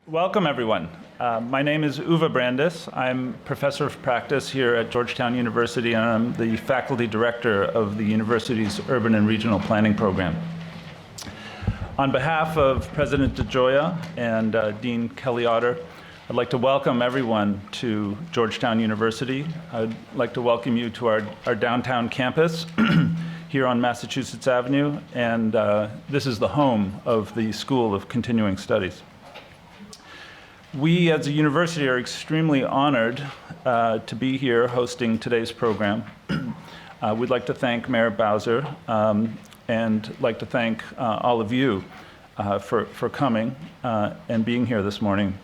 Welcome, everyone. My name is Uwe Brandis. I'm professor of practice here at Georgetown University, and I'm the faculty director of the university's Urban and Regional Planning Program. On behalf of President DeGioia and Dean Kelly-Otter, I'd like to welcome everyone to Georgetown University. I'd like to welcome you to our downtown campus here on Massachusetts Avenue, and this is the home of the School of Continuing Studies. We as a university are extremely honored to be here hosting today's program. We'd like to thank Mayor Bowser and like to thank all of you for coming and being here this morning.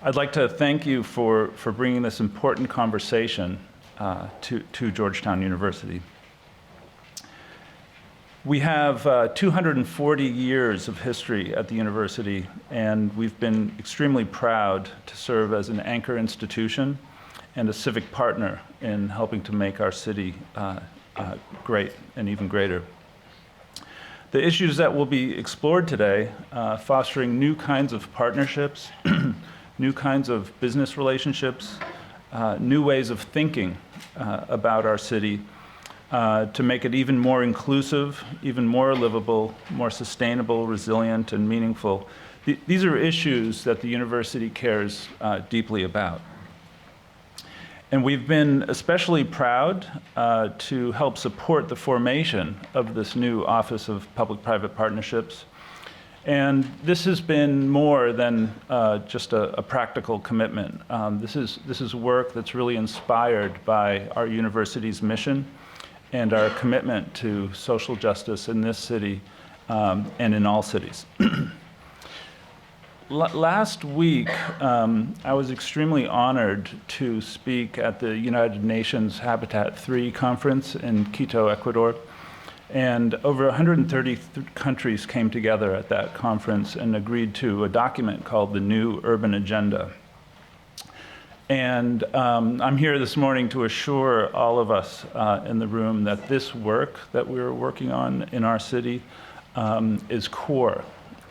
I'd like to thank you for bringing this important conversation to Georgetown University. We have 240 years of history at the university, and we've been extremely proud to serve as an anchor institution and a civic partner in helping to make our city great and even greater. The issues that will be explored today, fostering new kinds of partnerships, new kinds of business relationships, new ways of thinking about our city, to make it even more inclusive, even more livable, more sustainable, resilient, and meaningful. These are issues that the university cares deeply about. And we've been especially proud to help support the formation of this new Office of Public-Private Partnerships. And this has been more than just a practical commitment. This is work that's really inspired by our university's mission and our commitment to social justice in this city and in all cities. Last week, I was extremely honored to speak at the United Nations Habitat 3 conference in Quito, Ecuador. And over 130 countries came together at that conference and agreed to a document called the New Urban Agenda. And I'm here this morning to assure all of us in the room that this work that we're working on in our city is core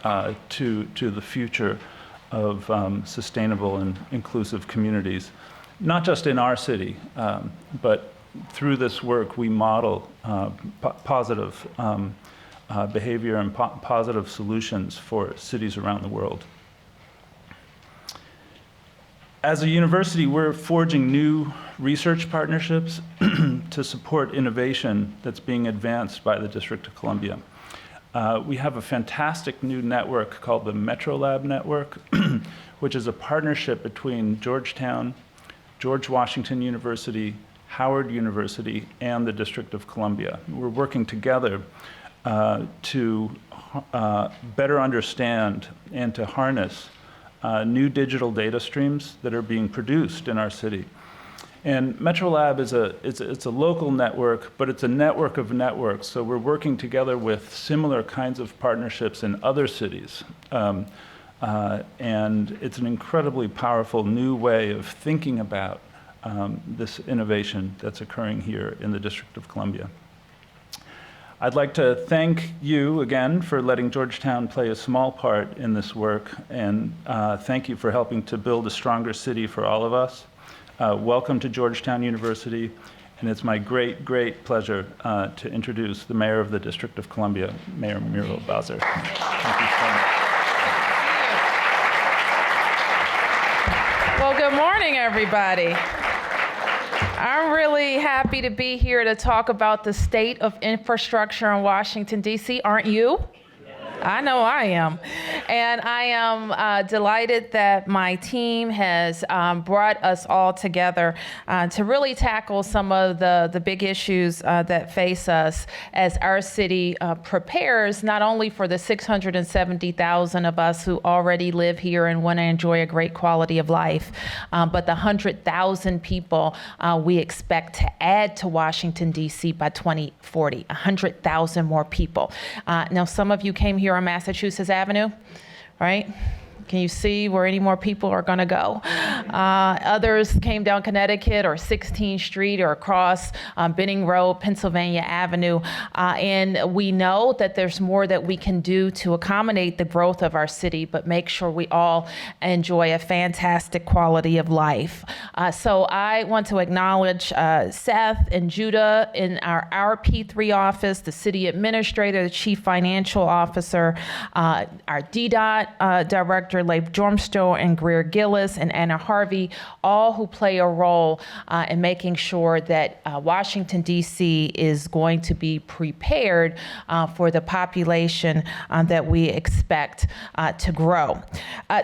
to the future of sustainable and inclusive communities, not just in our city, but through this work we model positive behavior and positive solutions for cities around the world. As a university, we're forging new research partnerships to support innovation that's being advanced by the District of Columbia. We have a fantastic new network called the MetroLab Network, which is a partnership between Georgetown, George Washington University, Howard University, and the District of Columbia. We're working together to better understand and to harness new digital data streams that are being produced in our city. And MetroLab it's a local network, but it's a network of networks. So we're working together with similar kinds of partnerships in other cities. And it's an incredibly powerful new way of thinking about this innovation that's occurring here in the District of Columbia. I'd like to thank you again for letting Georgetown play a small part in this work, and thank you for helping to build a stronger city for all of us. Welcome to Georgetown University, and it's my great, great pleasure to introduce the Mayor of the District of Columbia, Mayor Muriel Bowser. Thank you so much. Well, good morning, everybody. I'm really happy to be here to talk about the state of infrastructure in Washington, D.C. Aren't you? I know I am. And I am delighted that my team has brought us all together to really tackle some of the big issues that face us as our city prepares not only for the 670,000 of us who already live here and want to enjoy a great quality of life, but the 100,000 people we expect to add to Washington, D.C. by 2040, 100,000 more people. Now, some of you came here on Massachusetts Avenue, right? Can you see where any more people are going to go? Others came down Connecticut or 16th Street or across Benning Road, Pennsylvania Avenue. And we know that there's more that we can do to accommodate the growth of our city, but make sure we all enjoy a fantastic quality of life. So I want to acknowledge Seth and Judah in our P3 office, the city administrator, the chief financial officer, our DDOT director, Leif Jormstrow, and Greer Gillis, and Anna Harvey, all who play a role in making sure that Washington, D.C. is going to be prepared for the population that we expect to grow.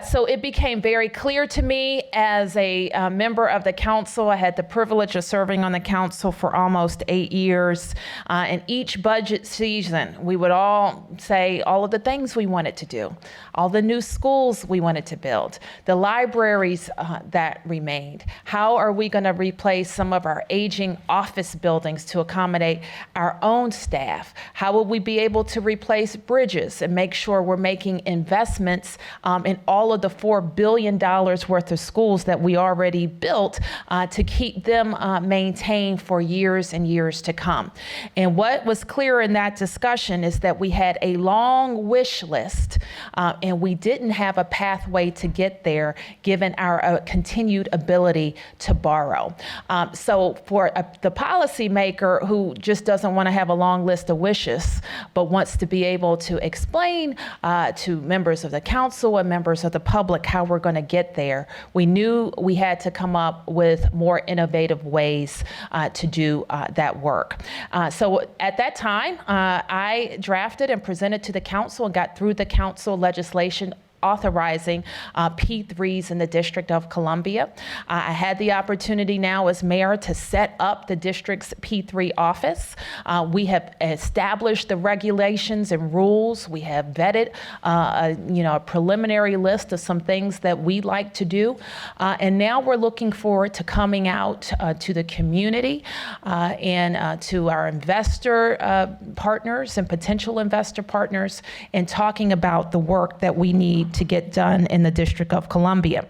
So it became very clear to me as a member of the council. I had the privilege of serving on the council for almost 8 years. And each budget season, we would all say all of the things we wanted to do, all the new schools we wanted to build, the libraries that remained. How are we going to replace some of our aging office buildings to accommodate our own staff? How will we be able to replace bridges and make sure we're making investments in all of the $4 billion worth of schools that we already built to keep them maintained for years and years to come? And what was clear in that discussion is that we had a long wish list and we didn't have a pathway to get there given our continued ability to borrow. So for the policymaker who just doesn't want to have a long list of wishes, but wants to be able to explain to members of the council and members of the public how we're going to get there, we knew we had to come up with more innovative ways to do that work. So at that time, I drafted and presented to the council and got through the council legislation authorizing P3s in the District of Columbia. I had the opportunity now as mayor to set up the district's P3 office. We have established the regulations and rules. We have vetted a preliminary list of some things that we'd like to do. And now we're looking forward to coming out to the community and to our investor partners and potential investor partners and talking about the work that we need to get done in the District of Columbia.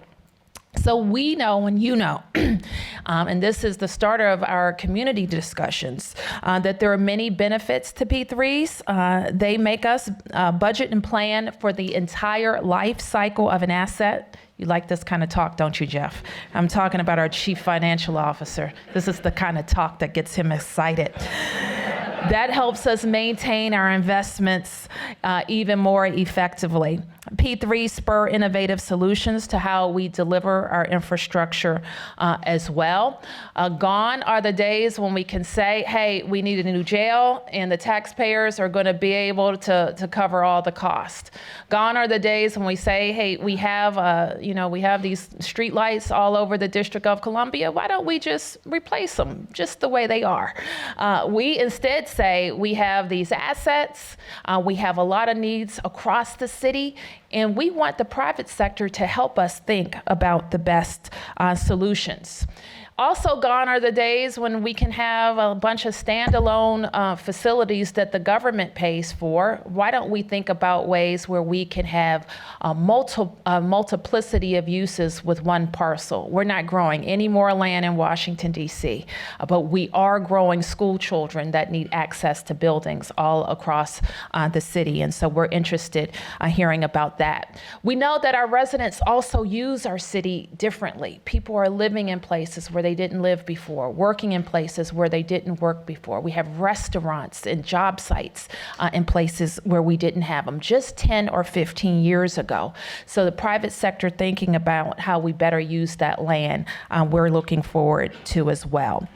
So we know, and you know, and this is the starter of our community discussions, that there are many benefits to P3s. They make us budget and plan for the entire life cycle of an asset. You like this kind of talk, don't you, Jeff? I'm talking about our chief financial officer. This is the kind of talk that gets him excited. That helps us maintain our investments even more effectively. P3 spur innovative solutions to how we deliver our infrastructure as well. Gone are the days when we can say, hey, we need a new jail and the taxpayers are going to be able to cover all the cost. Gone are the days when we say, hey, we have these street lights all over the District of Columbia. Why don't we just replace them just the way they are? We instead say we have these assets. We have a lot of needs across the city. And we want the private sector to help us think about the best solutions. Also gone are the days when we can have a bunch of standalone facilities that the government pays for. Why don't we think about ways where we can have multiplicity of uses with one parcel? We're not growing any more land in Washington, D.C., but we are growing school children that need access to buildings all across the city. And so we're interested in hearing about that. We know that our residents also use our city differently. People are living in places where they didn't live before, working in places where they didn't work before. We have restaurants and job sites in places where we didn't have them just 10 or 15 years ago. So the private sector thinking about how we better use that land, we're looking forward to as well.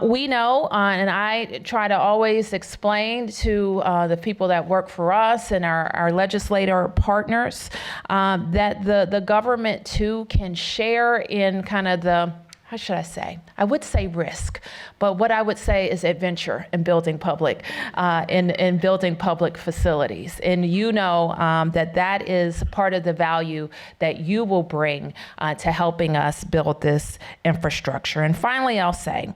We know, and I try to always explain to the people that work for us and our legislator partners that the government too can share in kind of the, how should I say? I would say risk, but what I would say is adventure in building public, in building public facilities. And you know that is part of the value that you will bring to helping us build this infrastructure. And finally, I'll say,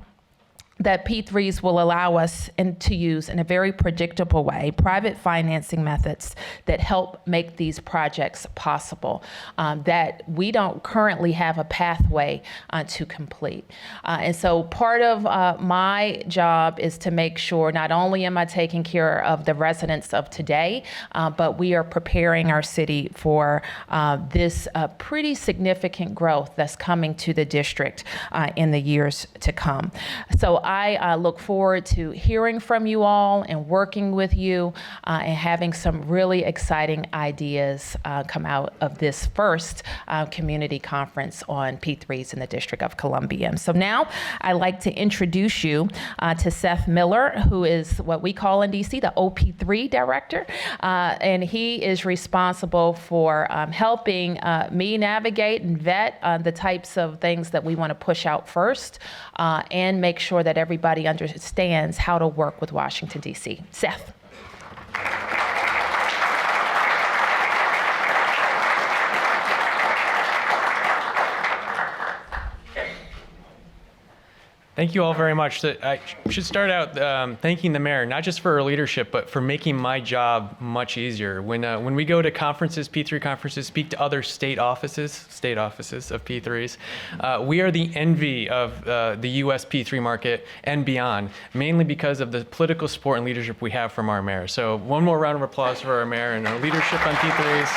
that P3s will allow us to use in a very predictable way private financing methods that help make these projects possible that we don't currently have a pathway to complete. And so part of my job is to make sure not only am I taking care of the residents of today, but we are preparing our city for this pretty significant growth that's coming to the district in the years to come. So I look forward to hearing from you all and working with you and having some really exciting ideas come out of this first community conference on P3s in the District of Columbia. And so now I'd like to introduce you to Seth Miller, who is what we call in DC the OP3 director. And he is responsible for helping me navigate and vet the types of things that we want to push out first and make sure that everybody understands how to work with Washington, D.C. Seth. Thank you all very much. I should start out thanking the mayor, not just for her leadership, but for making my job much easier. When we go to conferences, P3 conferences, speak to other state offices of P3s, we are the envy of the U.S. P3 market and beyond, mainly because of the political support and leadership we have from our mayor. So one more round of applause for our mayor and our leadership on P3s.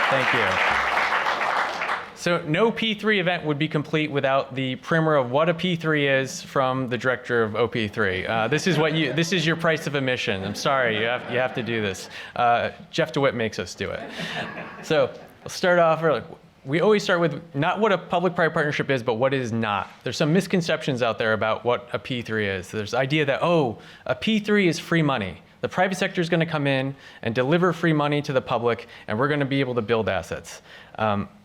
Thank you. So no P3 event would be complete without the primer of what a P3 is from the director of OP3. This is your price of admission. I'm sorry, you have to do this. Jeff DeWitt makes us do it. So we'll start off early. We always start with not what a public-private partnership is, but what it is not. There's some misconceptions out there about what a P3 is. There's the idea that, a P3 is free money. The private sector is going to come in and deliver free money to the public, and we're going to be able to build assets.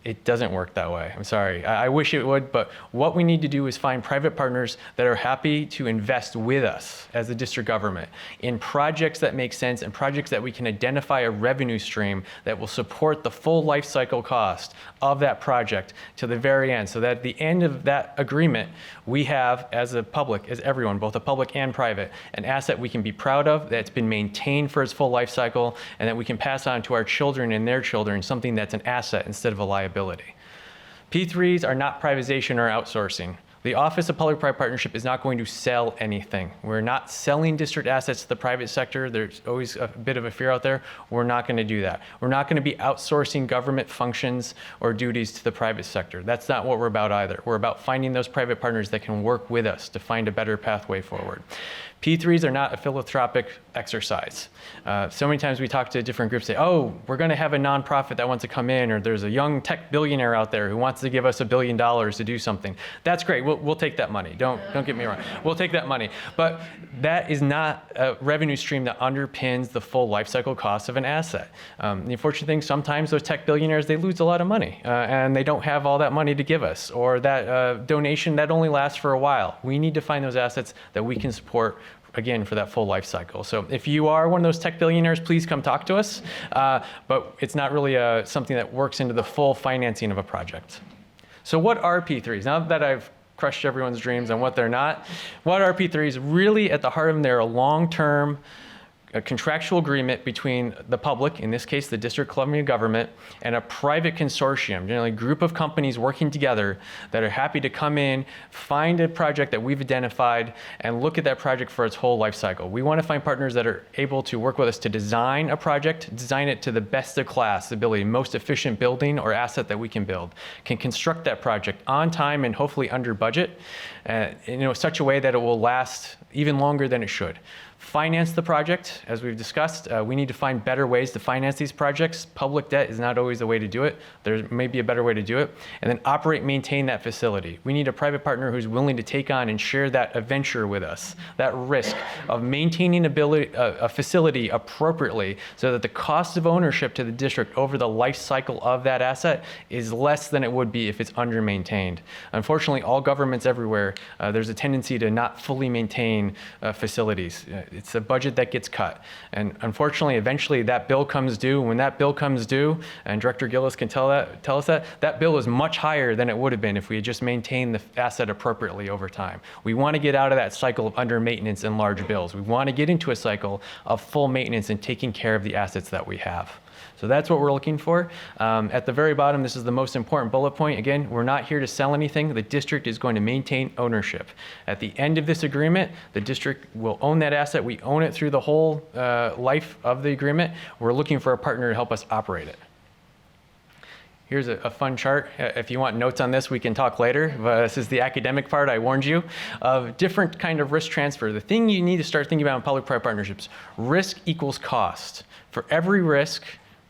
It doesn't work that way. I'm sorry. I wish it would, but what we need to do is find private partners that are happy to invest with us as the district government in projects that make sense and projects that we can identify a revenue stream that will support the full life cycle cost of that project to the very end, so that at the end of that agreement, we have, as a public, as everyone, both a public and private, an asset we can be proud of, that's been maintained for its full life cycle, and that we can pass on to our children and their children, something that's an asset instead of a liability. P3s are not privatization or outsourcing. The Office of Public-Private Partnership is not going to sell anything. We're not selling district assets to the private sector. There's always a bit of a fear out there. We're not going to do that. We're not going to be outsourcing government functions or duties to the private sector. That's not what we're about either. We're about finding those private partners that can work with us to find a better pathway forward. P3s are not a philanthropic exercise. So many times we talk to different groups, say, we're going to have a nonprofit that wants to come in, or there's a young tech billionaire out there who wants to give us $1 billion to do something. That's great. We'll take that money. Don't get me wrong. We'll take that money. But that is not a revenue stream that underpins the full life cycle cost of an asset. The unfortunate thing, sometimes those tech billionaires, they lose a lot of money, and they don't have all that money to give us, or that donation that only lasts for a while. We need to find those assets that we can support, again, for that full life cycle. So if you are one of those tech billionaires, please come talk to us. But it's not really something that works into the full financing of a project. So what are P3s? Now that I've crushed everyone's dreams on what they're not, what are P3s? Really, at the heart of them, they're a long-term contractual agreement between the public, in this case the District of Columbia government, and a private consortium, generally a group of companies working together that are happy to come in, find a project that we've identified, and look at that project for its whole life cycle. We want to find partners that are able to work with us to design a project, design it to the best of class ability, most efficient building or asset that we can build, can construct that project on time and hopefully under budget, in such a way that it will last even longer than it should. Finance the project, as we've discussed. We need to find better ways to finance these projects. Public debt is not always the way to do it. There may be a better way to do it. And then operate, maintain that facility. We need a private partner who's willing to take on and share that adventure with us, that risk of maintaining a facility appropriately so that the cost of ownership to the district over the life cycle of that asset is less than it would be if it's under-maintained. Unfortunately, all governments everywhere, there's a tendency to not fully maintain facilities. It's a budget that gets cut. And unfortunately, eventually that bill comes due. When that bill comes due, and Director Gillis can tell us that bill is much higher than it would have been if we had just maintained the asset appropriately over time. We want to get out of that cycle of under maintenance and large bills. We want to get into a cycle of full maintenance and taking care of the assets that we have. So that's what we're looking for. At the very bottom, this is the most important bullet point. Again, we're not here to sell anything. The district is going to maintain ownership. At the end of this agreement, the district will own that asset. We own it through the whole life of the agreement. We're looking for a partner to help us operate it. Here's a fun chart. If you want notes on this, we can talk later. But this is the academic part, I warned you, of different kind of risk transfer. The thing you need to start thinking about in public-private partnerships, risk equals cost. For every risk,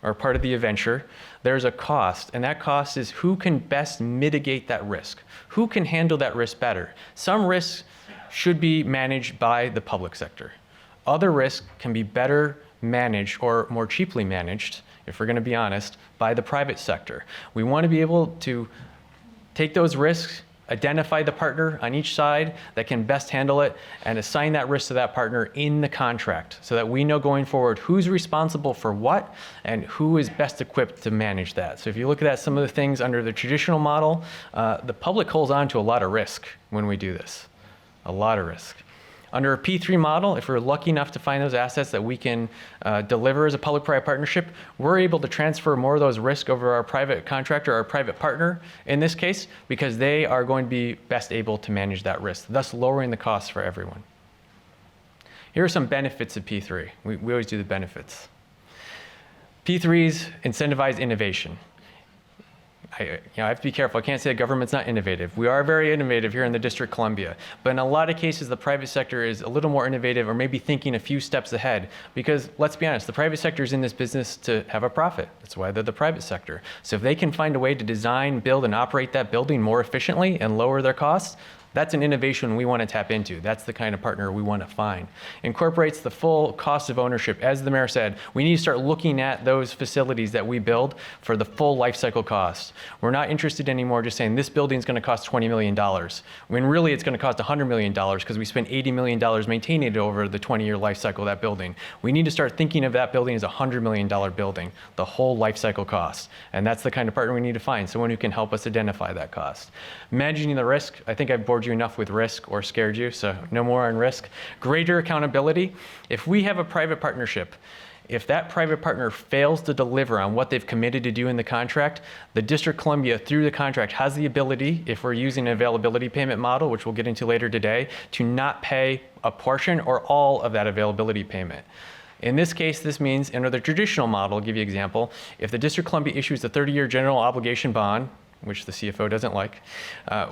or part of the venture, there's a cost, and that cost is who can best mitigate that risk? Who can handle that risk better? Some risks should be managed by the public sector. Other risks can be better managed or more cheaply managed, if we're going to be honest, by the private sector. We want to be able to take those risks, identify the partner on each side that can best handle it, and assign that risk to that partner in the contract so that we know going forward who's responsible for what and who is best equipped to manage that. So if you look at some of the things under the traditional model, the public holds on to a lot of risk when we do this, a lot of risk. Under a P3 model, if we're lucky enough to find those assets that we can deliver as a public-private partnership, we're able to transfer more of those risks over our private contractor, our private partner in this case, because they are going to be best able to manage that risk, thus lowering the costs for everyone. Here are some benefits of P3. We always do the benefits. P3s incentivize innovation. I have to be careful. I can't say the government's not innovative. We are very innovative here in the District of Columbia. But in a lot of cases, the private sector is a little more innovative or maybe thinking a few steps ahead. Because let's be honest, the private sector is in this business to have a profit. That's why they're the private sector. So if they can find a way to design, build, and operate that building more efficiently and lower their costs, that's an innovation we want to tap into. That's the kind of partner we want to find. Incorporates the full cost of ownership. As the mayor said, we need to start looking at those facilities that we build for the full life cycle cost. We're not interested anymore just saying this building is going to cost $20 million, when really it's going to cost $100 million because we spent $80 million maintaining it over the 20-year life cycle of that building. We need to start thinking of that building as a $100 million building, the whole life cycle cost. And that's the kind of partner we need to find, someone who can help us identify that cost. Managing the risk, I think I've bored you enough with risk or scared you, so no more on risk. Greater accountability. If we have a private partnership, if that private partner fails to deliver on what they've committed to do in the contract, the District of Columbia, through the contract, has the ability, if we're using an availability payment model, which we'll get into later today, to not pay a portion or all of that availability payment. In this case, this means, under the traditional model, I'll give you an example, if the District of Columbia issues a 30-year general obligation bond, which the CFO doesn't like,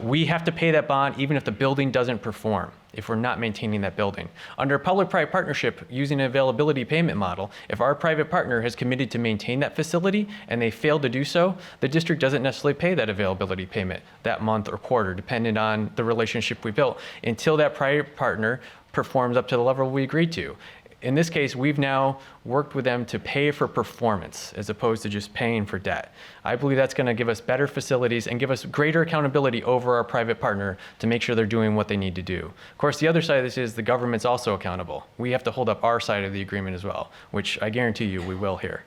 we have to pay that bond even if the building doesn't perform, if we're not maintaining that building. Under a public-private partnership using an availability payment model, if our private partner has committed to maintain that facility and they fail to do so, the district doesn't necessarily pay that availability payment that month or quarter, depending on the relationship we built, until that private partner performs up to the level we agreed to. In this case, we've now worked with them to pay for performance as opposed to just paying for debt. I believe that's going to give us better facilities and give us greater accountability over our private partner to make sure they're doing what they need to do. Of course, the other side of this is the government's also accountable. We have to hold up our side of the agreement as well, which I guarantee you we will here.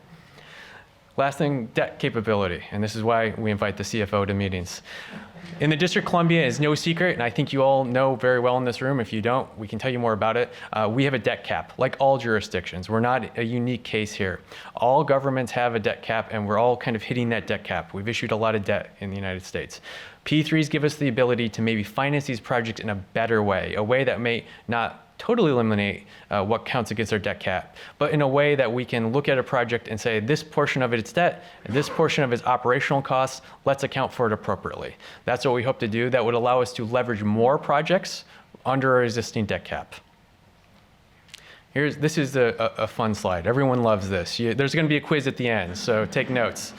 Last thing, debt capability, and this is why we invite the CFO to meetings. In the District of Columbia, it's no secret, and I think you all know very well in this room. If you don't, we can tell you more about it. We have a debt cap, like all jurisdictions. We're not a unique case here. All governments have a debt cap, and we're all kind of hitting that debt cap. We've issued a lot of debt in the United States. P3s give us the ability to maybe finance these projects in a better way, a way that may not totally eliminate what counts against our debt cap, but in a way that we can look at a project and say, this portion of it's debt, and this portion of it's operational costs, let's account for it appropriately. That's what we hope to do. That would allow us to leverage more projects under our existing debt cap. This is a fun slide. Everyone loves this. There's going to be a quiz at the end, so take notes.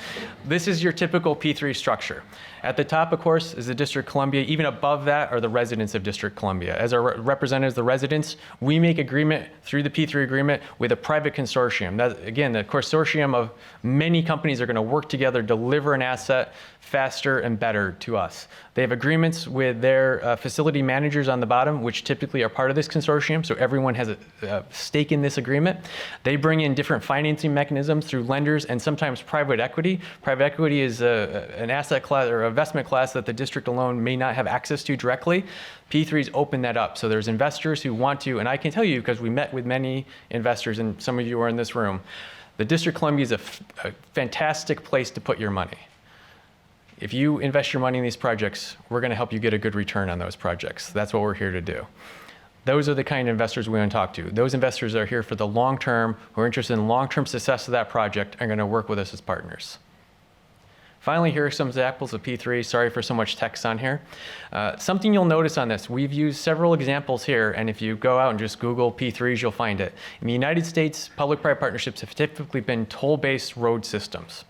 This is your typical P3 structure. At the top, of course, is the District of Columbia. Even above that are the residents of District of Columbia. As our representatives, the residents, we make agreement through the P3 agreement with a private consortium. That, again, the consortium of many companies are going to work together, deliver an asset faster and better to us. They have agreements with their facility managers on the bottom, which typically are part of this consortium, so everyone has a stake in this agreement. They bring in different financing mechanisms through lenders and sometimes private equity. Private equity is an asset class or investment class that the district alone may not have access to directly. P3's open that up. So there's investors who want to, and I can tell you because we met with many investors and some of you are in this room, the District of Columbia is a fantastic place to put your money. If you invest your money in these projects, we're going to help you get a good return on those projects. That's what we're here to do. Those are the kind of investors we want to talk to. Those investors are here for the long term, who are interested in long-term success of that project, and are going to work with us as partners. Finally, here are some examples of P3. Sorry for so much text on here. Something you'll notice on this, we've used several examples here, and if you go out and just Google P3s, you'll find it. In the United States, public-private partnerships have typically been toll-based road systems.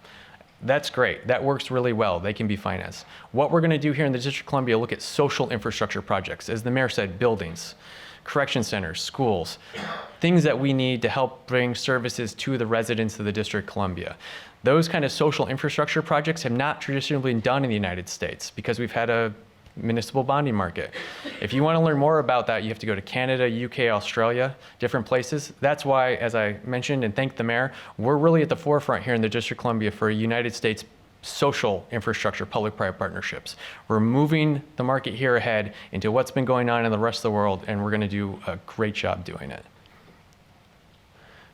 That's great. That works really well. They can be financed. What we're going to do here in the District of Columbia, look at social infrastructure projects. As the mayor said, buildings, correction centers, schools, things that we need to help bring services to the residents of the District of Columbia. Those kind of social infrastructure projects have not traditionally been done in the United States because we've had a municipal bonding market. If you want to learn more about that, you have to go to Canada, UK, Australia, different places. That's why, as I mentioned and thanked the mayor, we're really at the forefront here in the District of Columbia for United States social infrastructure, public-private partnerships. We're moving the market here ahead into what's been going on in the rest of the world, and we're going to do a great job doing it.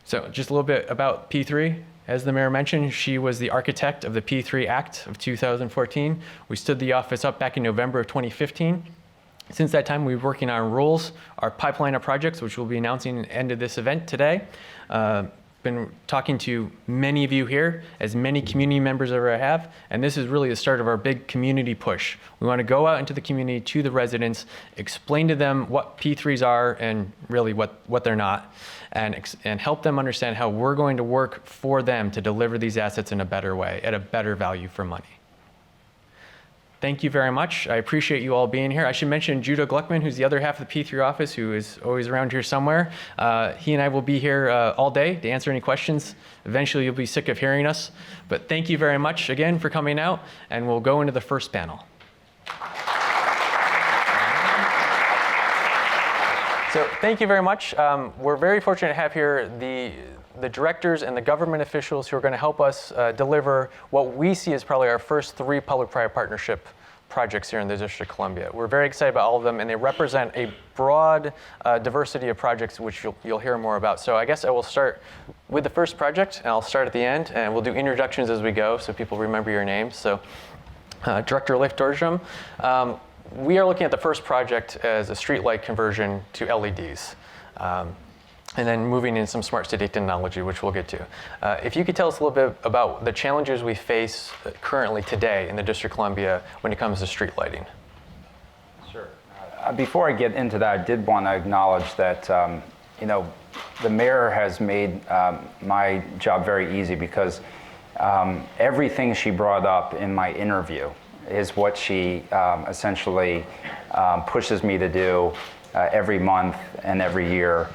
So just a little bit about P3. As the mayor mentioned, she was the architect of the P3 Act of 2014. We stood the office up back in November of 2015. Since that time, we've been working on rules, our pipeline of projects, which we'll be announcing at the end of this event today. Been talking to many of you here, as many community members as I have, and this is really the start of our big community push. We want to go out into the community to the residents, explain to them what P3s are and really what they're not, and help them understand how we're going to work for them to deliver these assets in a better way, at a better value for money. Thank you very much. I appreciate you all being here. I should mention Judah Gluckman, who's the other half of the P3 office, who is always around here somewhere. He and I will be here all day to answer any questions. Eventually, you'll be sick of hearing us. But thank you very much again for coming out, and we'll go into the first panel. So thank you very much. We're very fortunate to have here the directors and the government officials who are going to help us deliver what we see as probably our first 3 public-private partnership projects here in the District of Columbia. We're very excited about all of them, and they represent a broad diversity of projects, which you'll hear more about. So I guess I will start with the first project, and I'll start at the end, and we'll do introductions as we go so people remember your names. So Director Leif Dorjum, we are looking at the first project as a streetlight conversion to LEDs. And then moving in some smart city technology, which we'll get to. If you could tell us a little bit about the challenges we face currently today in the District of Columbia when it comes to street lighting. Sure. Before I get into that, I did want to acknowledge that the mayor has made my job very easy because everything she brought up in my interview is what she essentially pushes me to do every month and every year.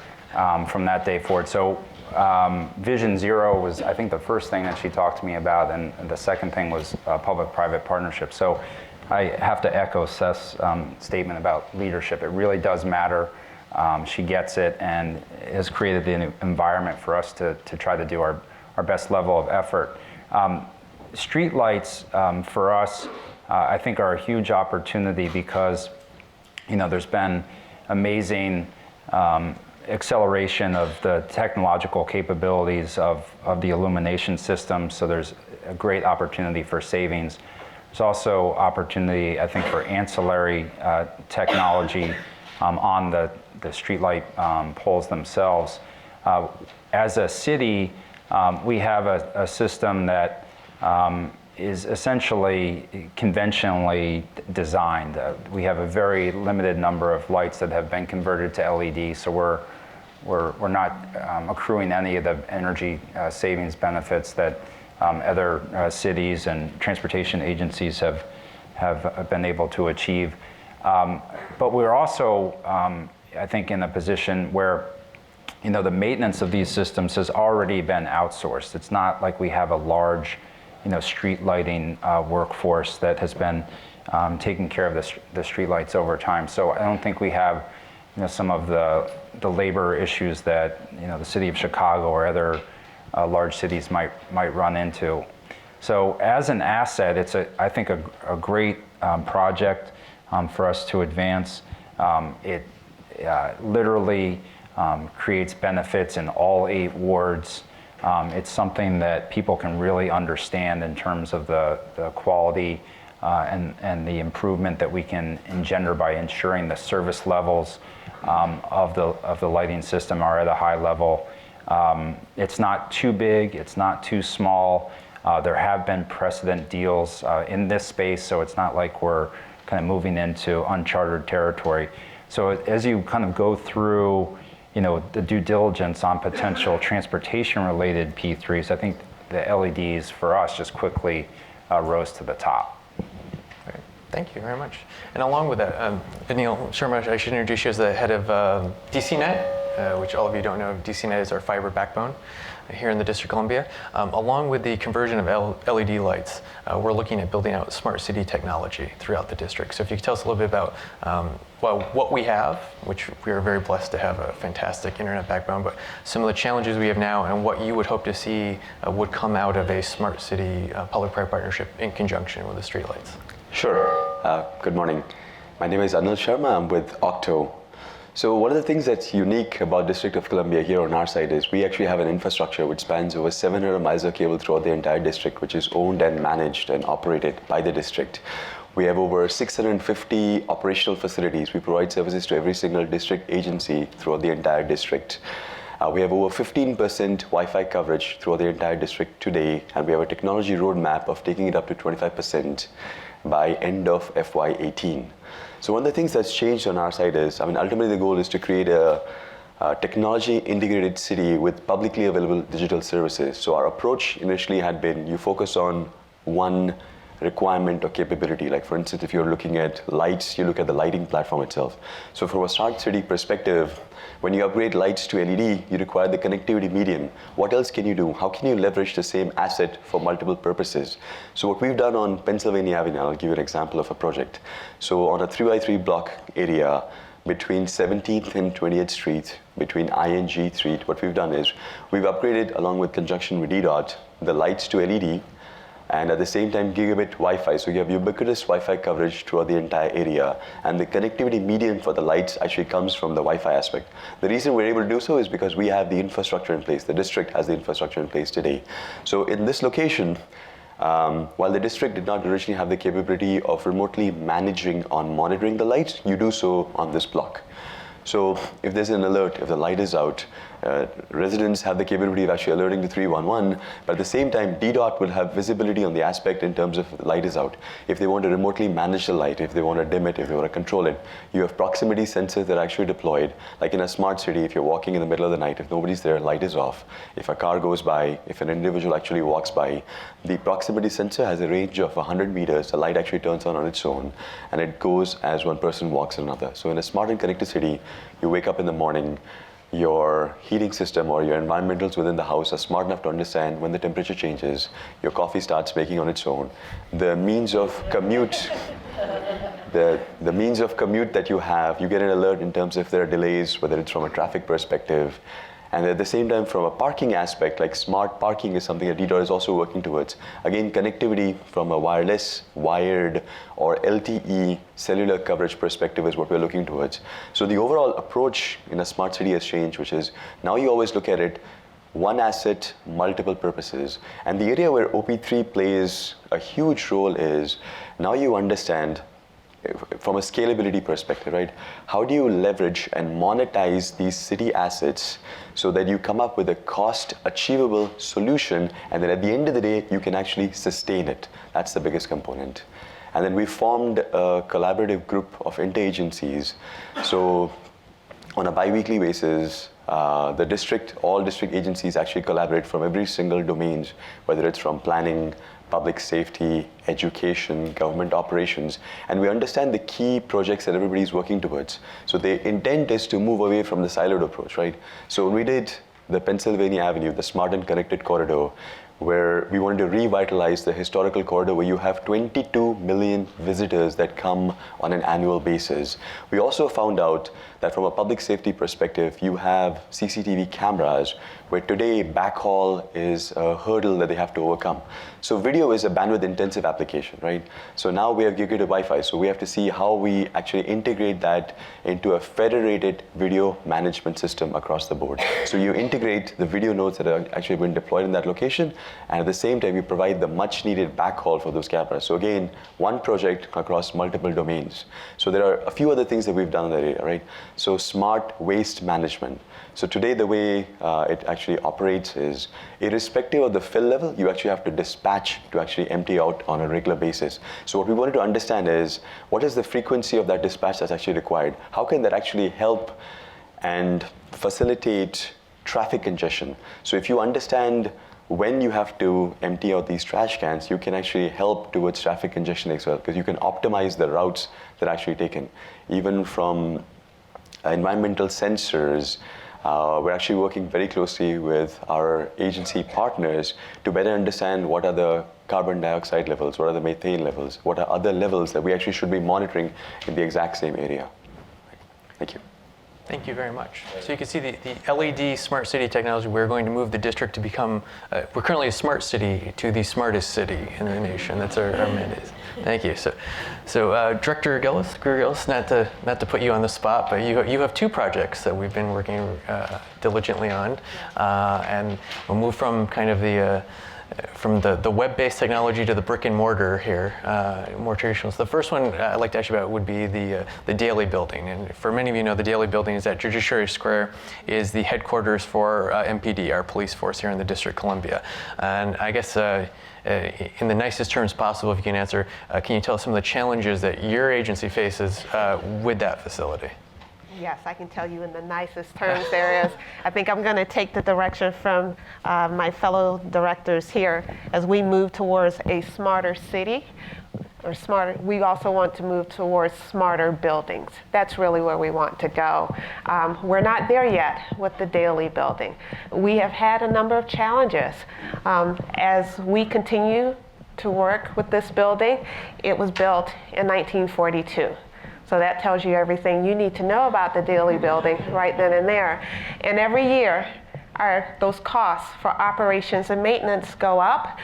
From that day forward. So Vision Zero was, I think, the first thing that she talked to me about, and the second thing was public-private partnership. So I have to echo Seth's statement about leadership. It really does matter. She gets it and has created the environment for us to try to do our best level of effort. Street lights for us, I think, are a huge opportunity because there's been amazing acceleration of the technological capabilities of the illumination system, so there's a great opportunity for savings. There's also opportunity, I think, for ancillary technology on the streetlight poles themselves. As a city, we have a system that is essentially conventionally designed. We have a very limited number of lights that have been converted to LED, so we're we're not accruing any of the energy savings benefits that other cities and transportation agencies have been able to achieve. But we're also, I think, in a position where the maintenance of these systems has already been outsourced. It's not like we have a large street lighting workforce that has been taking care of the street lights over time. So I don't think we have some of the labor issues that the city of Chicago or other large cities might run into. So as an asset, it's I think a great project for us to advance. It literally creates benefits in all 8 wards. It's something that people can really understand in terms of the quality and the improvement that we can engender by ensuring the service levels of the lighting system are at a high level. It's not too big, it's not too small. There have been precedent deals in this space, so it's not like we're kind of moving into uncharted territory. So as you kind of go through the due diligence on potential transportation-related P3s, I think the LEDs for us just quickly rose to the top. Great. Thank you very much. And along with that, Anil Sharma, I should introduce you as the head of DCNet, which all of you don't know, DCNet is our fiber backbone here in the District of Columbia. Along with the conversion of LED lights, we're looking at building out smart city technology throughout the district. So if you could tell us a little bit about what we have, which we are very blessed to have a fantastic internet backbone, but some of the challenges we have now and what you would hope to see would come out of a smart city public-private partnership in conjunction with the streetlights. Sure. Good morning. My name is Anil Sharma. I'm with Octo. So one of the things that's unique about District of Columbia here on our side is we actually have an infrastructure which spans over 700 miles of cable throughout the entire district, which is owned and managed and operated by the district. We have over 650 operational facilities. We provide services to every single district agency throughout the entire district. We have over 15% Wi-Fi coverage throughout the entire district today, and we have a technology roadmap of taking it up to 25% by end of FY18. So one of the things that's changed on our side is, ultimately the goal is to create a technology integrated city with publicly available digital services. So our approach initially had been, you focus on one requirement or capability. Like for instance, if you're looking at lights, you look at the lighting platform itself. So from a smart city perspective, when you upgrade lights to LED, you require the connectivity medium. What else can you do? How can you leverage the same asset for multiple purposes? So what we've done on Pennsylvania Avenue, I'll give you an example of a project. So on a 3x3 block area, between 17th and 20th Street, between I and G Street, what we've done is we've upgraded, along with conjunction with DDOT, the lights to LED, and at the same time gigabit Wi-Fi. So you have ubiquitous Wi-Fi coverage throughout the entire area, and the connectivity medium for the lights actually comes from the Wi-Fi aspect. The reason we're able to do so is because we have the infrastructure in place. The district has the infrastructure in place today. So in this location, while the district did not originally have the capability of remotely managing on monitoring the lights, you do so on this block. So if there's an alert, if the light is out, residents have the capability of actually alerting the 311, but at the same time, DDOT will have visibility on the aspect in terms of the light is out. If they want to remotely manage the light, if they want to dim it, if they want to control it, you have proximity sensors that are actually deployed. Like in a smart city, if you're walking in the middle of the night, if nobody's there, light is off. If a car goes by, if an individual actually walks by, the proximity sensor has a range of 100 meters. The light actually turns on its own, and it goes as one person walks another. So in a smart and connected city, you wake up in the morning, your heating system or your environmentals within the house are smart enough to understand when the temperature changes, your coffee starts making on its own. The means of commute, the means of commute that you have, you get an alert in terms of if there are delays, whether it's from a traffic perspective. And at the same time, from a parking aspect, like smart parking is something that DDOT is also working towards. Again, connectivity from a wireless, wired, or LTE cellular coverage perspective is what we're looking towards. So the overall approach in a smart city has changed, which is now you always look at it, one asset, multiple purposes. And the area where OP3 plays a huge role is now you understand from a scalability perspective, right? How do you leverage and monetize these city assets so that you come up with a cost achievable solution, and then at the end of the day, you can actually sustain it? That's the biggest component. And then we formed a collaborative group of interagencies. So on a bi-weekly basis, the district, all district agencies actually collaborate from every single domains, whether it's from planning, public safety, education, government operations, and we understand the key projects that everybody's working towards. So the intent is to move away from the siloed approach, right? So when we did the Pennsylvania Avenue, the Smart and Connected Corridor, where we wanted to revitalize the historical corridor where you have 22 million visitors that come on an annual basis. We also found out that from a public safety perspective, you have CCTV cameras where today backhaul is a hurdle that they have to overcome. So video is a bandwidth intensive application, right? So now we have gigabit Wi-Fi, so we have to see how we actually integrate that into a federated video management system across the board. So you integrate the video nodes that are actually been deployed in that location, and at the same time you provide the much needed backhaul for those cameras. So again, one project across multiple domains. So there are a few other things that we've done in that area, right? So smart waste management. So today the way it actually operates is, irrespective of the fill level, you actually have to dispatch to actually empty out on a regular basis. So what we wanted to understand is, what is the frequency of that dispatch that's actually required? How can that actually help and facilitate traffic congestion? So if you understand when you have to empty out these trash cans, you can actually help towards traffic congestion as well, because you can optimize the routes that are actually taken. Even from environmental sensors, we're actually working very closely with our agency partners to better understand what are the carbon dioxide levels, what are the methane levels, what are other levels that we actually should be monitoring in the exact same area. Thank you. Thank you very much. So you can see the LED smart city technology, we're going to move the district to become, we're currently a smart city to the smartest city in the nation. That's our mandate. Thank you. So Director Gillis, Greer Gillis, not to put you on the spot, but you have two projects that we've been working diligently on. And we'll move from kind of from the web-based technology to the brick and mortar here, more traditional. So the first one I'd like to ask you about would be the Daly Building. And for many of you know, the Daly Building is at Judiciary Square, is the headquarters for MPD, our police force here in the District of Columbia. And I guess in the nicest terms possible, if you can answer, can you tell us some of the challenges that your agency faces with that facility? Yes, I can tell you in the nicest terms there is. I think I'm going to take the direction from my fellow directors here as we move towards a smarter city, or smarter. We also want to move towards smarter buildings. That's really where we want to go. We're not there yet with the Daly Building. We have had a number of challenges as we continue to work with this building. It was built in 1942. So that tells you everything you need to know about the Daly Building right then and there. And every year, those costs for operations and maintenance go up.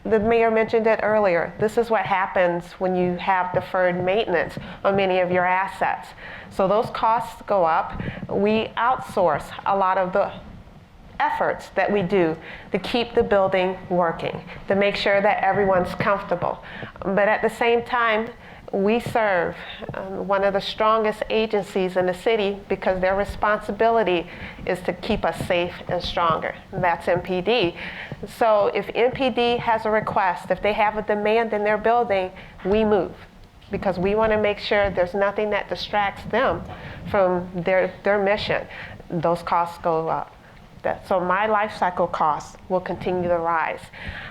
The mayor mentioned it earlier. This is what happens when you have deferred maintenance on many of your assets. So those costs go up. We outsource a lot of the efforts that we do to keep the building working, to make sure that everyone's comfortable. But at the same time, we serve one of the strongest agencies in the city because their responsibility is to keep us safe and stronger. And that's MPD. So if MPD has a request, if they have a demand in their building, we move because we want to make sure there's nothing that distracts them from their mission. Those costs go up. So my life cycle costs will continue to rise.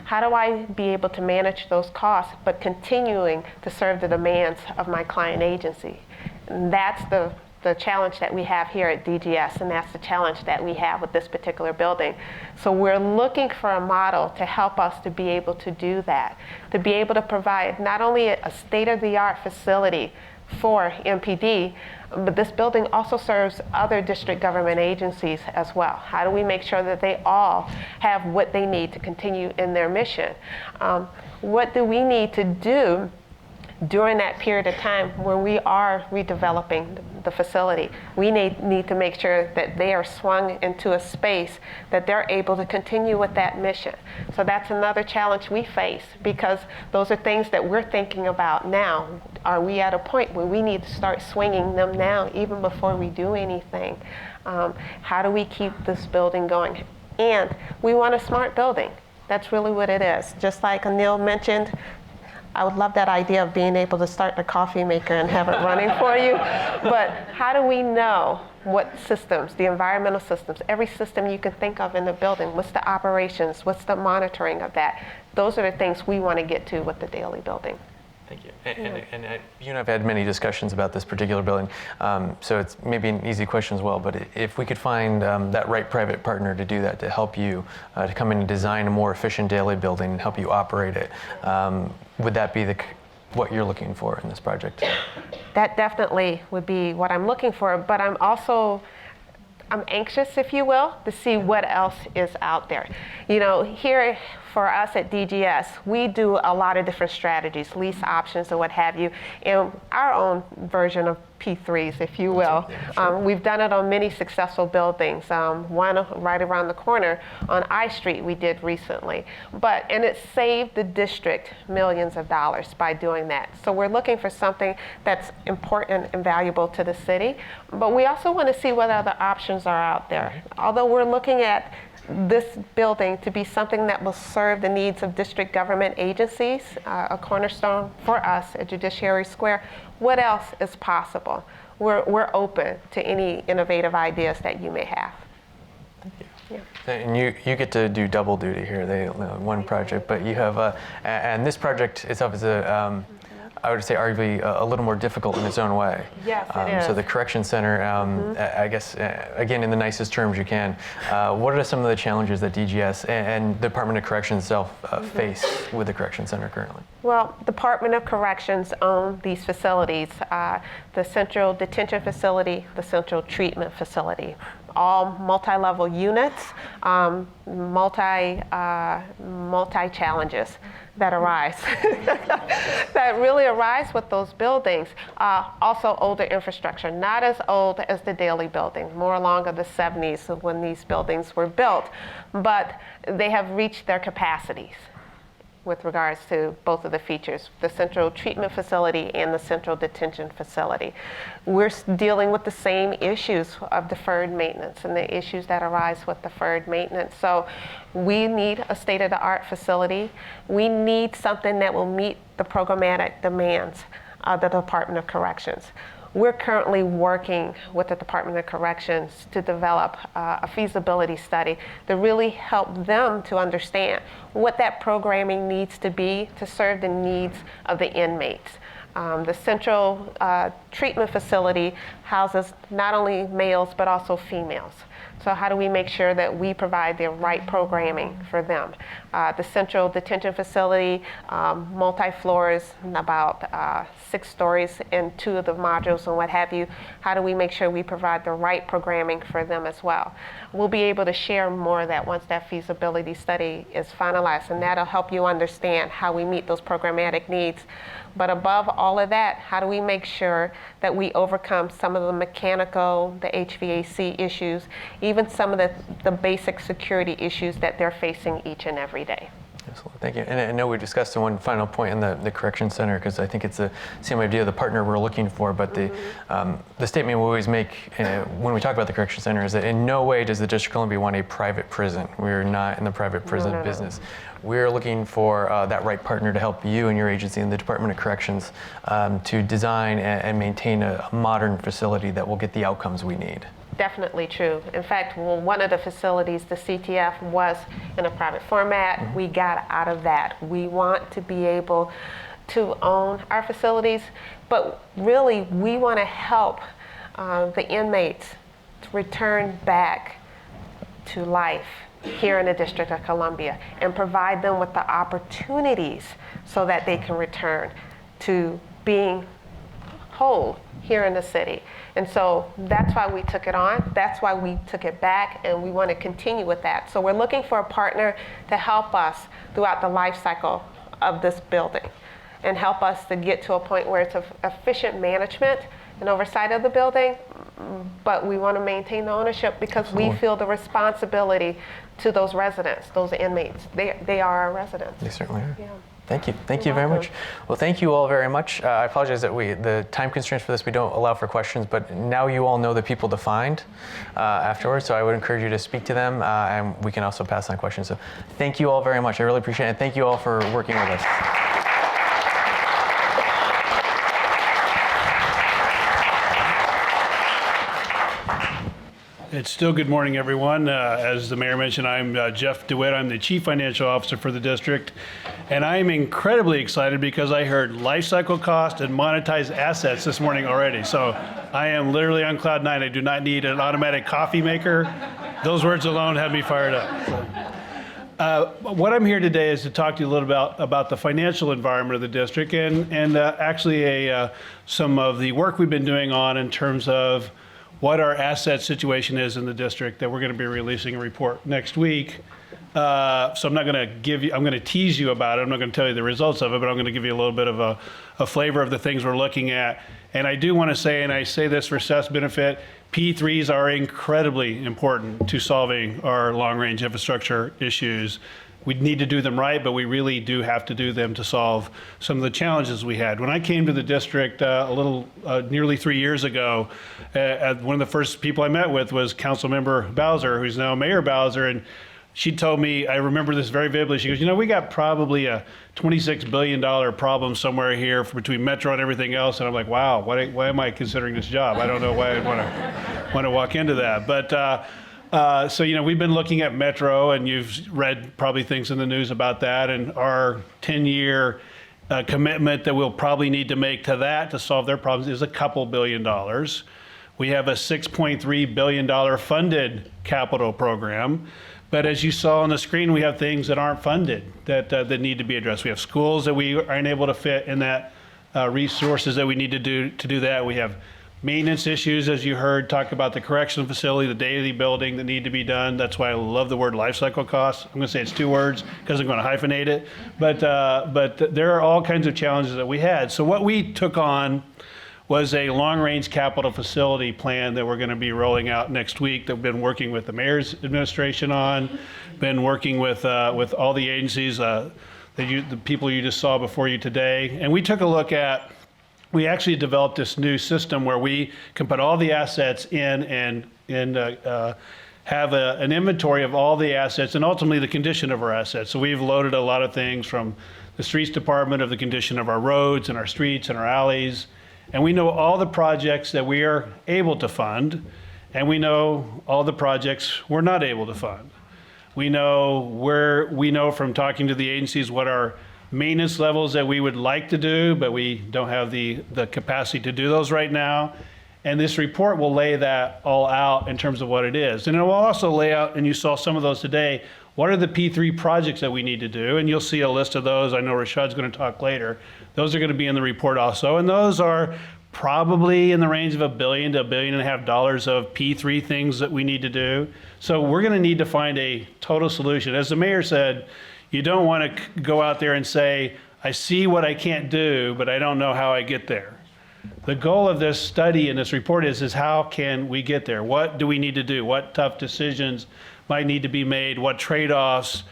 How do I be able to manage those costs but continuing to serve the demands of my client agency? And that's the challenge that we have here at DGS, and that's the challenge that we have with this particular building. So we're looking for a model to help us to be able to do that, to be able to provide not only a state-of-the-art facility for MPD, but this building also serves other district government agencies as well. How do we make sure that they all have what they need to continue in their mission? What do we need to do during that period of time when we are redeveloping the facility? We need to make sure that they are swung into a space that they're able to continue with that mission. So that's another challenge we face because those are things that we're thinking about now. Are we at a point where we need to start swinging them now even before we do anything? How do we keep this building going? And we want a smart building. That's really what it is. Just like Anil mentioned, I would love that idea of being able to start the coffee maker and have it running for you. But how do we know what systems, the environmental systems, every system you can think of in the building, what's the operations, what's the monitoring of that? Those are the things we want to get to with the daily building. Thank you. And you and I have had many discussions about this particular building, so it's maybe an easy question as well, but if we could find that right private partner to do that, to help you, to come in and design a more efficient daily building and help you operate it, would that be what you're looking for in this project? That definitely would be what I'm looking for, but I'm anxious, if you will, to see what else is out there. You know, here for us at DGS, we do a lot of different strategies, lease options and what have you, in our own version of P3s, if you will. Sure. We've done it on many successful buildings. One right around the corner on I Street we did recently. And it saved the district millions of dollars by doing that. So we're looking for something that's important and valuable to the city, but we also want to see what other options are out there. Although we're looking at this building to be something that will serve the needs of district government agencies, a cornerstone for us at Judiciary Square. What else is possible? We're open to any innovative ideas that you may have. Thank you. Yeah. And you get to do double duty here. One project, but you have and this project itself is I would say arguably a little more difficult in its own way. Yes, it is. So the correction center, I guess, again, in the nicest terms you can, what are some of the challenges that DGS and the Department of Corrections itself face with the correction center currently? Well, Department of Corrections own these facilities, the Central Detention Facility, the Central Treatment Facility. All multi-level units, multi-challenges that arise, that really arise with those buildings. Also older infrastructure, not as old as the Daly building, more along of the 70s when these buildings were built, but they have reached their capacities with regards to both of the features, the Central Treatment Facility and the Central Detention Facility. We're dealing with the same issues of deferred maintenance and the issues that arise with deferred maintenance. So we need a state-of-the-art facility. We need something that will meet the programmatic demands of the Department of Corrections. We're currently working with the Department of Corrections to develop a feasibility study to really help them to understand what that programming needs to be to serve the needs of the inmates. The Central Treatment Facility houses not only males but also females. So how do we make sure that we provide the right programming for them? The Central Detention Facility, multi-floors, about 6 stories in 2 of the modules and what have you. How do we make sure we provide the right programming for them as well? We'll be able to share more of that once that feasibility study is finalized, and that'll help you understand how we meet those programmatic needs. But above all of that, how do we make sure that we overcome some of the mechanical, the HVAC issues, even some of the basic security issues that they're facing each and every day? Absolutely, thank you. And I know we discussed one final point in the correction center, because I think it's the same idea of the partner we're looking for, but the statement we always make when we talk about the correction center is that in no way does the District of Columbia want a private prison. We're not in the private prison business. We're looking for that right partner to help you and your agency in the Department of Corrections to design and maintain a modern facility that will get the outcomes we need. Definitely true. In fact, one of the facilities, the CTF, was in a private format. We got out of that. We want to be able to own our facilities, but really we want to help the inmates to return back to life here in the District of Columbia and provide them with the opportunities so that they can return to being whole here in the city. And so that's why we took it on. That's why we took it back, and we want to continue with that. So we're looking for a partner to help us throughout the life cycle of this building and help us to get to a point where it's efficient management and oversight of the building, but we want to maintain the ownership because we feel the responsibility to those residents, those inmates. They are our residents. They certainly are. Yeah. Thank you. Thank you very much. Well, thank you all very much. I apologize that the time constraints for this, we don't allow for questions, but now you all know the people to find afterwards, so I would encourage you to speak to them, and we can also pass on questions. So thank you all very much. I really appreciate it, and thank you all for working with us. It's still good morning, everyone. As the mayor mentioned, I'm Jeff DeWitt. I'm the Chief Financial Officer for the district. And I'm incredibly excited because I heard life cycle cost and monetized assets this morning already. So I am literally on cloud nine. I do not need an automatic coffee maker. Those words alone have me fired up. So, what I'm here today is to talk to you a little about the financial environment of the district and actually some of the work we've been doing on in terms of what our asset situation is in the district that we're going to be releasing a report next week. So I'm not going to I'm going to tease you about it. I'm not going to tell you the results of it, but I'm going to give you a little bit of a flavor of the things we're looking at. And I do want to say, and I say this for Seth's benefit, P3s are incredibly important to solving our long-range infrastructure issues. We need to do them right, but we really do have to do them to solve some of the challenges we had. When I came to the district nearly 3 years ago, one of the first people I met with was Councilmember Bowser, who's now Mayor Bowser, and she told me, I remember this very vividly, she goes, you know, we got probably a $26 billion problem somewhere here between Metro and everything else, and I'm like, wow, why am I considering this job? I don't know why I'd want to walk into that. But so, you know, we've been looking at Metro, and you've read probably things in the news about that, and our 10-year commitment that we'll probably need to make to that to solve their problems is a couple $2 billion. We have a $6.3 billion funded capital program. But as you saw on the screen, we have things that aren't funded that need to be addressed. We have schools that we aren't able to fit in that resources that we need to do that. We have maintenance issues, as you heard, talk about the correctional facility, the daily building that need to be done. That's why I love the word life cycle costs. I'm going to say it's 2 words because I'm going to hyphenate it. But there are all kinds of challenges that we had. So what we took on was a long-range capital facility plan that we're going to be rolling out next week that we've been working with the mayor's administration on, been working with all the agencies, the people you just saw before you today. And we took a look at, we actually developed this new system where we can put all the assets in and have an inventory of all the assets and ultimately the condition of our assets. So we've loaded a lot of things from the streets department of the condition of our roads and our streets and our alleys. And we know all the projects that we are able to fund, and we know all the projects we're not able to fund. We know from talking to the agencies what our maintenance levels that we would like to do, but we don't have the capacity to do those right now. And this report will lay that all out in terms of what it is. And it will also lay out, and you saw some of those today, what are the P3 projects that we need to do? And you'll see a list of those. I know Rashad's going to talk later. Those are going to be in the report also. And those are probably in the range of $1 billion to $1.5 billion of P3 things that we need to do. So we're going to need to find a total solution. As the mayor said, you don't want to go out there and say, I see what I can't do, but I don't know how I get there. The goal of this study and this report is how can we get there? What do we need to do? What tough decisions might need to be made? What trade-offs?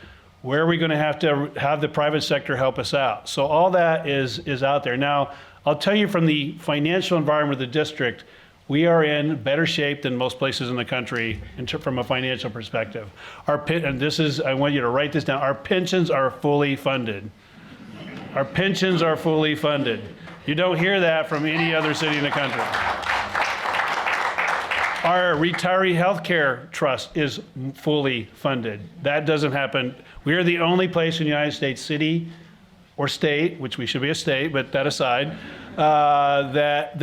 Where are we going to have the private sector help us out? So all that is out there. Now, I'll tell you from the financial environment of the district, we are in better shape than most places in the country from a financial perspective. And I want you to write this down, our pensions are fully funded. Our pensions are fully funded. You don't hear that from any other city in the country. Our retiree health care trust is fully funded. That doesn't happen. We are the only place in the United States, city or state, which we should be a state, but that aside, that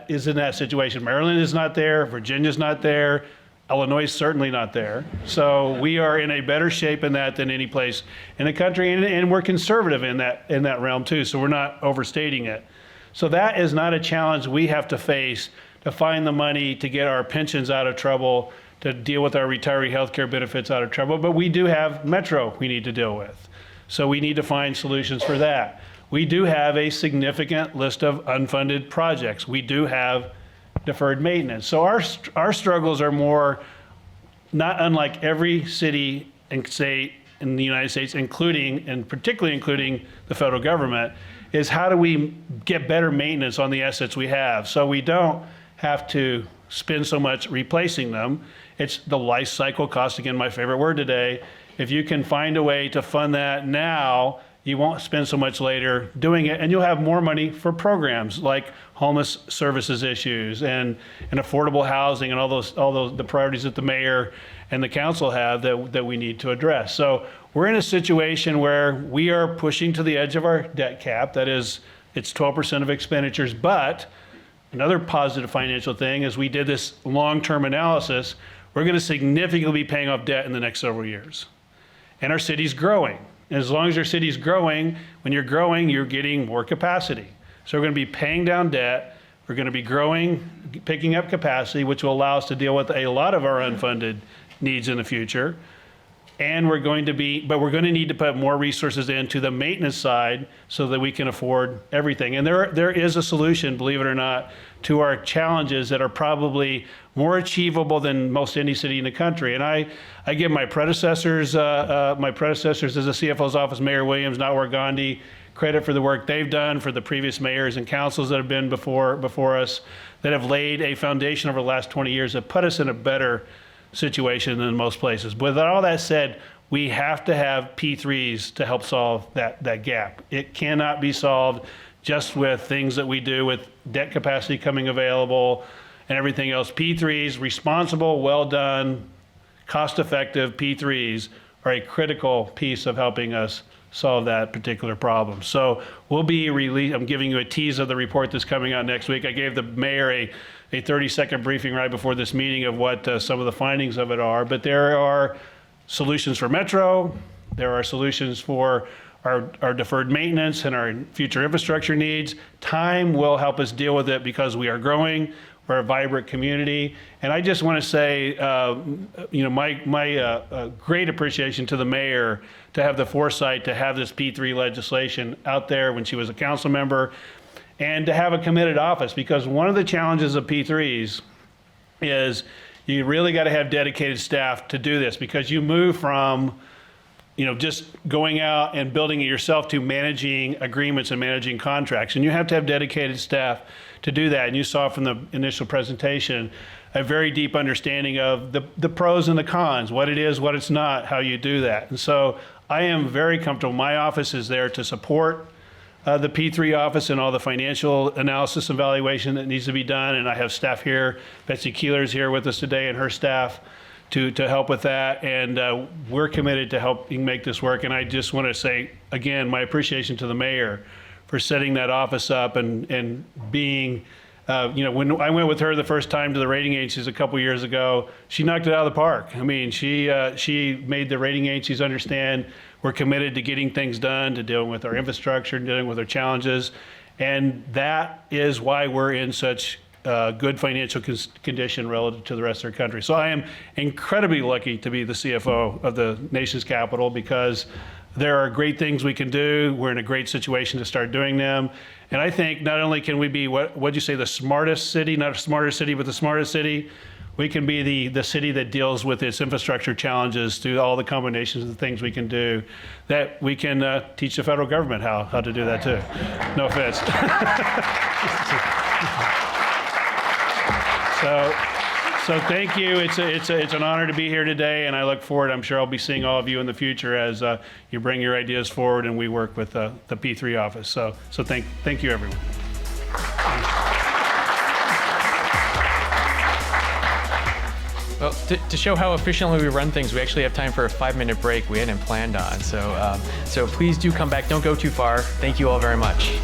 is in that situation. Maryland is not there, Virginia's not there, Illinois is certainly not there. So we are in a better shape in that than any place in the country, and we're conservative in that realm too, so we're not overstating it. So that is not a challenge we have to face to find the money to get our pensions out of trouble, to deal with our retiree health care benefits out of trouble, but we do have Metro we need to deal with. So we need to find solutions for that. We do have a significant list of unfunded projects. We do have deferred maintenance. So our struggles are more, not unlike every city and state in the United States, particularly including the federal government, is how do we get better maintenance on the assets we have so we don't have to spend so much replacing them. It's the life cycle cost, again, my favorite word today. If you can find a way to fund that now, you won't spend so much later doing it, and you'll have more money for programs like homeless services issues and affordable housing and all those the priorities that the mayor and the council have that we need to address. So we're in a situation where we are pushing to the edge of our debt cap. That is, it's 12% of expenditures. But another positive financial thing is we did this long-term analysis. We're going to significantly be paying off debt in the next several years. And our city's growing. And as long as your city's growing, when you're growing, you're getting more capacity. So we're going to be paying down debt. We're going to be growing, picking up capacity, which will allow us to deal with a lot of our unfunded needs in the future. And we're going to need to put more resources into the maintenance side so that we can afford everything. And there is a solution, believe it or not, to our challenges that are probably more achievable than most any city in the country. And I give my predecessors as the CFO's office, Mayor Williams, Natwar Gandhi, credit for the work they've done, for the previous mayors and councils that have been before us, that have laid a foundation over the last 20 years that put us in a better situation than most places. But with all that said, we have to have P3s to help solve that gap. It cannot be solved just with things that we do with debt capacity coming available and everything else. P3s, responsible, well done, cost-effective P3s are a critical piece of helping us solve that particular problem. So we'll be I'm giving you a tease of the report that's coming out next week. I gave the mayor a 30-second briefing right before this meeting of what some of the findings of it are. But there are solutions for Metro. There are solutions for our deferred maintenance and our future infrastructure needs. Time will help us deal with it because we are growing. We're a vibrant community. And I just want to say, my great appreciation to the mayor to have the foresight to have this P3 legislation out there when she was a council member, and to have a committed office, because one of the challenges of P3s is you really got to have dedicated staff to do this, because you move from just going out and building it yourself to managing agreements and managing contracts. And you have to have dedicated staff to do that. And you saw from the initial presentation a very deep understanding of the pros and the cons, what it is, what it's not, how you do that. And so I am very comfortable. My office is there to support the P3 office and all the financial analysis and evaluation that needs to be done. And I have staff here. Betsy Keeler's here with us today and her staff to help with that. And we're committed to helping make this work. And I just want to say, again, my appreciation to the mayor for setting that office up and being, when I went with her the first time to the rating agencies a couple years ago, she knocked it out of the park. I mean, she made the rating agencies understand we're committed to getting things done, to dealing with our infrastructure, dealing with our challenges. And that is why we're in such good financial condition relative to the rest of our country. So I am incredibly lucky to be the CFO of the nation's capital, because there are great things we can do. We're in a great situation to start doing them. And I think not only can we be, what'd you say, the smartest city, not a smarter city, but the smartest city, we can be the city that deals with its infrastructure challenges through all the combinations of the things we can do, that we can teach the federal government how to do that too. No offense. So thank you. It's an honor to be here today, and I look forward. I'm sure I'll be seeing all of you in the future as you bring your ideas forward and we work with the P3 office. So thank you, everyone. Well, to show how efficiently we run things, we actually have time for a 5-minute break we hadn't planned on. So please do come back. Don't go too far. Thank you all very much.